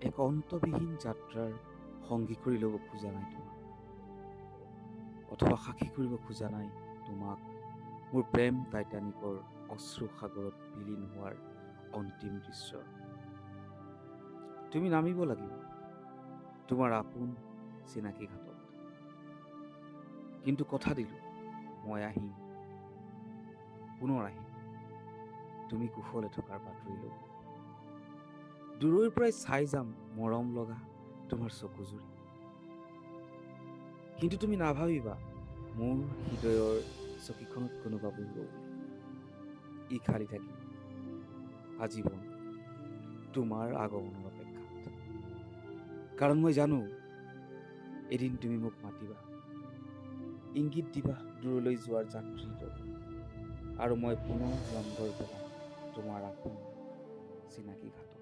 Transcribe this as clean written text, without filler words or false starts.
এক অন্তবিহীন যাত্ৰাৰ সংগী কৰি ল'ব খোজা নাই তোমাক, অথবা সাক্ষী কৰিব খোজা নাই তোমাক মোৰ প্ৰেম টাইটানিকৰ অশ্ৰু সাগৰত বিলীন হোৱাৰ অন্তিম দৃশ্য। তুমি নামিব লাগিব তোমাৰ আপোন চিনাকি ঘাটত, কিন্তু কথা দিলো মই আহিম, পুনৰ আহিম তুমি কুশলে থকাৰ বাতৰি লৈ। দূৰৈৰ পৰাই চাই যাম মৰম লগা তোমাৰ চকুজুৰি, কিন্তু তুমি নাভাবিবা মোৰ হৃদয়ৰ চকীখনত কোনোবা বহিব বুলি। ই খালী থাকিব আজীৱন তোমাৰ আগমনৰ অপেক্ষাত। কাৰণ মই জানো এদিন তুমি মোক মাতিবা, ইংগিত দিবা দূৰলৈ যোৱাৰ যাত্ৰীৰ দৰে, আৰু মই পুনৰ লংগৰ পেলাম তোমাৰ আপোন চিনাকি ঘাটত।